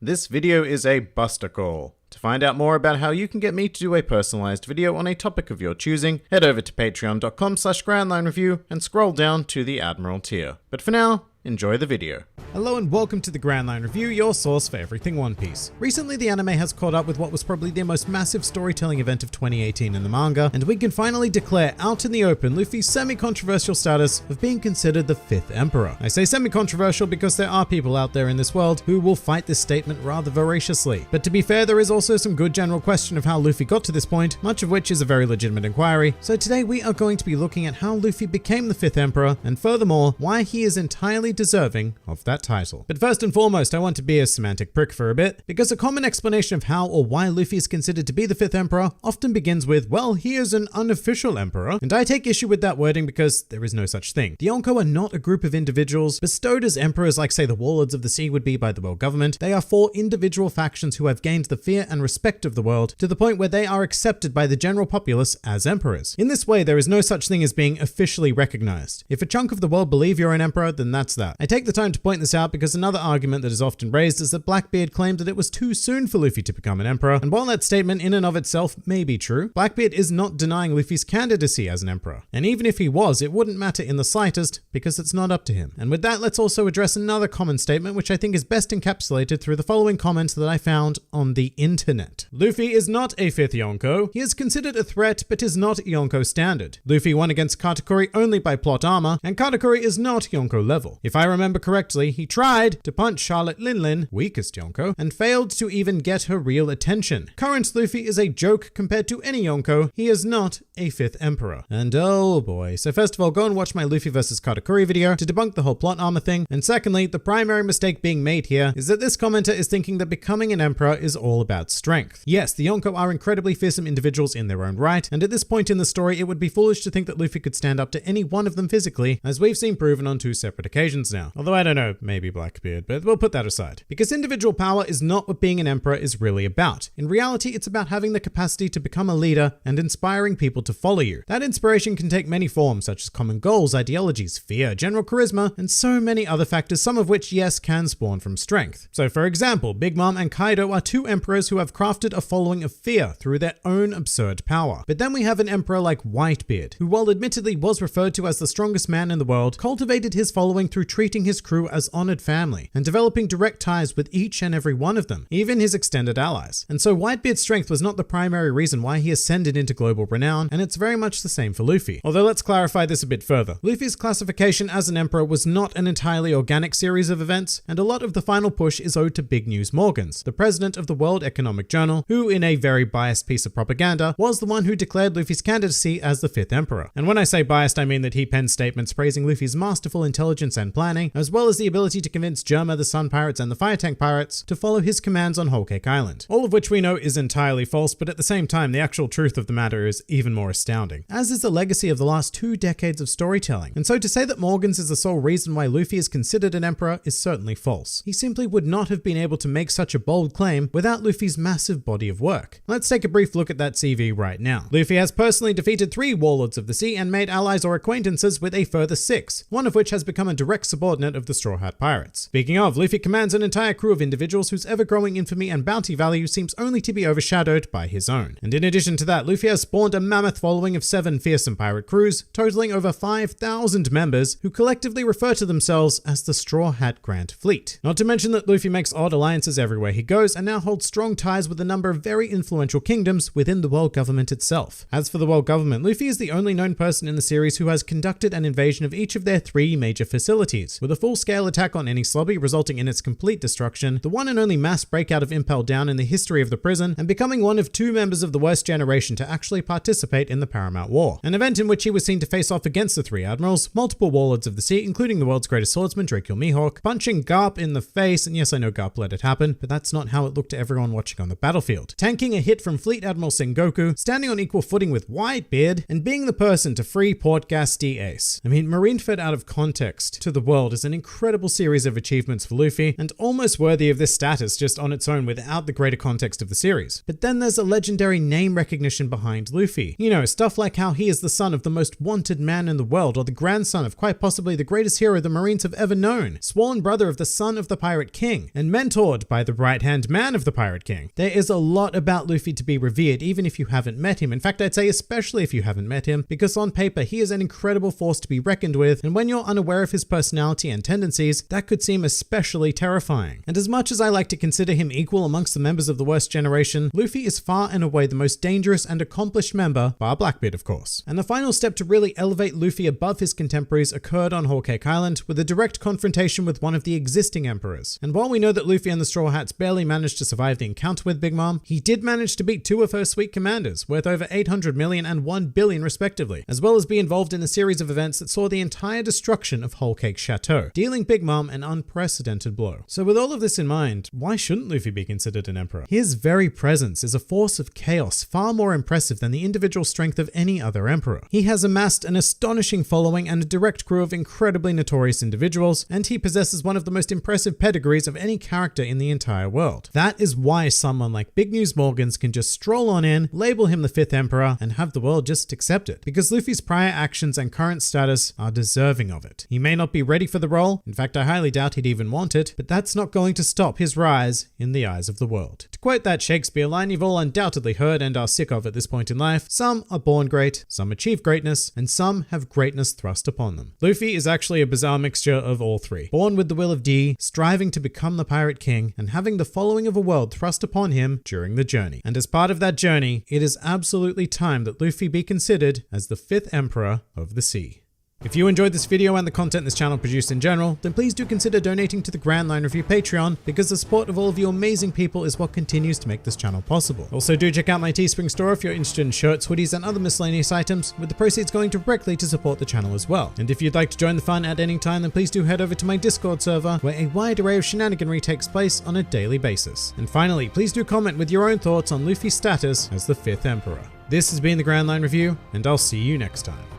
This video is a buster call. To find out more about how you can get me to do a personalized video on a topic of your choosing, head over to patreon.com/grandlinereview and scroll down to the Admiral tier. But for now, enjoy the video. Hello and welcome to the Grand Line Review, your source for everything One Piece. Recently, the anime has caught up with what was probably the most massive storytelling event of 2018 in the manga, and we can finally declare out in the open Luffy's semi-controversial status of being considered the 5th Emperor. I say semi-controversial because there are people out there in this world who will fight this statement rather voraciously. But to be fair, there is also some good general question of how Luffy got to this point, much of which is a very legitimate inquiry. So today we are going to be looking at how Luffy became the 5th Emperor, and furthermore, why he is entirely deserving of that title. But first and foremost, I want to be a semantic prick for a bit, because a common explanation of how or why Luffy is considered to be the 5th Emperor often begins with, well, he is an unofficial emperor, and I take issue with that wording because there is no such thing. The Yonko are not a group of individuals bestowed as emperors like, say, the Warlords of the Sea would be by the world government. They are 4 individual factions who have gained the fear and respect of the world to the point where they are accepted by the general populace as emperors. In this way, there is no such thing as being officially recognized. If a chunk of the world believe you're an emperor, then that's that. I take the time to point this out because another argument that is often raised is that Blackbeard claimed that it was too soon for Luffy to become an emperor, and while that statement in and of itself may be true, Blackbeard is not denying Luffy's candidacy as an emperor. And even if he was, it wouldn't matter in the slightest because it's not up to him. And with that, let's also address another common statement which I think is best encapsulated through the following comments that I found on the internet. Luffy is not a 5th Yonko. He is considered a threat but is not Yonko standard. Luffy won against Katakuri only by plot armor, and Katakuri is not Yonko level. If I remember correctly, he tried to punch Charlotte Linlin, weakest Yonko, and failed to even get her real attention. Current Luffy is a joke compared to any Yonko. He is not a 5th Emperor. And oh boy. So first of all, go and watch my Luffy vs Katakuri video to debunk the whole plot armor thing. And secondly, the primary mistake being made here is that this commenter is thinking that becoming an emperor is all about strength. Yes, the Yonko are incredibly fearsome individuals in their own right, and at this point in the story, it would be foolish to think that Luffy could stand up to any one of them physically, as we've seen proven on 2 separate occasions now. Although I don't know, maybe Blackbeard, but we'll put that aside. Because individual power is not what being an emperor is really about. In reality, it's about having the capacity to become a leader and inspiring people to follow you. That inspiration can take many forms, such as common goals, ideologies, fear, general charisma, and so many other factors, some of which, yes, can spawn from strength. So for example, Big Mom and Kaido are 2 emperors who have crafted a following of fear through their own absurd power. But then we have an emperor like Whitebeard, who while admittedly was referred to as the strongest man in the world, cultivated his following through treating his crew as honored family and developing direct ties with each and every one of them, even his extended allies. And so Whitebeard's strength was not the primary reason why he ascended into global renown, and it's very much the same for Luffy. Although let's clarify this a bit further. Luffy's classification as an emperor was not an entirely organic series of events, and a lot of the final push is owed to Big News Morgans, the president of the World Economic Journal, who in a very biased piece of propaganda was the one who declared Luffy's candidacy as the 5th Emperor. And when I say biased, I mean that he penned statements praising Luffy's masterful intelligence and planning, as well as the ability to convince Germa, the Sun Pirates, and the Fire Tank Pirates to follow his commands on Whole Cake Island. All of which we know is entirely false, but at the same time, the actual truth of the matter is even more astounding, as is the legacy of the last 2 decades of storytelling. And so to say that Morgans is the sole reason why Luffy is considered an emperor is certainly false. He simply would not have been able to make such a bold claim without Luffy's massive body of work. Let's take a brief look at that CV right now. Luffy has personally defeated 3 Warlords of the Sea and made allies or acquaintances with a further 6, one of which has become a direct subordinate of the Straw Hat Pirates. Speaking of, Luffy commands an entire crew of individuals whose ever-growing infamy and bounty value seems only to be overshadowed by his own. And in addition to that, Luffy has spawned a mammoth following of 7 fearsome pirate crews, totaling over 5,000 members who collectively refer to themselves as the Straw Hat Grand Fleet. Not to mention that Luffy makes odd alliances everywhere he goes and now holds strong ties with a number of very influential kingdoms within the world government itself. As for the world government, Luffy is the only known person in the series who has conducted an invasion of each of their 3 major facilities, with a full-scale attack on any slobby resulting in its complete destruction, the one and only mass breakout of Impel Down in the history of the prison, and becoming one of 2 members of the worst generation to actually participate in the Paramount War, an event in which he was seen to face off against the 3 admirals, multiple Warlords of the Sea, including the world's greatest swordsman Draco Mihawk, punching Garp in the face, and yes, I know Garp let it happen, but that's not how it looked to everyone watching on the battlefield, tanking a hit from Fleet Admiral Sengoku, standing on equal footing with Whitebeard, and being the person to free Port Gas D Ace. I mean, marinefed out of context to the world is an incredible series of achievements for Luffy, and almost worthy of this status just on its own without the greater context of the series. But then there's a legendary name recognition behind Luffy. You know, stuff like how he is the son of the most wanted man in the world, or the grandson of quite possibly the greatest hero the Marines have ever known, sworn brother of the son of the Pirate King, and mentored by the right-hand man of the Pirate King. There is a lot about Luffy to be revered, even if you haven't met him. In fact, I'd say especially if you haven't met him, because on paper, he is an incredible force to be reckoned with, and when you're unaware of his personality and tendencies, that could seem especially terrifying. And as much as I like to consider him equal amongst the members of the worst generation, Luffy is far and away the most dangerous and accomplished member, bar Blackbeard of course. And the final step to really elevate Luffy above his contemporaries occurred on Whole Cake Island with a direct confrontation with one of the existing emperors. And while we know that Luffy and the Straw Hats barely managed to survive the encounter with Big Mom, he did manage to beat two of her sweet commanders, worth over 800 million and 1 billion respectively, as well as be involved in a series of events that saw the entire destruction of Whole Cake Chateau, dealing Big Mom an unprecedented blow. So with all of this in mind, why shouldn't Luffy be considered an emperor? His very presence is a force of chaos far more impressive than the individual strength of any other emperor. He has amassed an astonishing following and a direct crew of incredibly notorious individuals, and he possesses one of the most impressive pedigrees of any character in the entire world. That is why someone like Big News Morgans can just stroll on in, label him the 5th emperor, and have the world just accept it, because Luffy's prior actions and current status are deserving of it. He may not be ready for the role, in fact I highly doubt he'd even want it, but that's not going to stop his rise in the eyes of the world. To quote that Shakespeare line you've all undoubtedly heard and are sick of at this point in life, some are born great, some achieve greatness, and some have greatness thrust upon them. Luffy is actually a bizarre mixture of all three. Born with the will of D, striving to become the Pirate King, and having the following of a world thrust upon him during the journey. And as part of that journey, it is absolutely time that Luffy be considered as the 5th Emperor of the Sea. If you enjoyed this video and the content this channel produced in general, then please do consider donating to the Grand Line Review Patreon, because the support of all of you amazing people is what continues to make this channel possible. Also do check out my Teespring store if you're interested in shirts, hoodies, and other miscellaneous items, with the proceeds going directly to support the channel as well. And if you'd like to join the fun at any time, then please do head over to my Discord server, where a wide array of shenaniganry takes place on a daily basis. And finally, please do comment with your own thoughts on Luffy's status as the 5th Emperor. This has been the Grand Line Review, and I'll see you next time.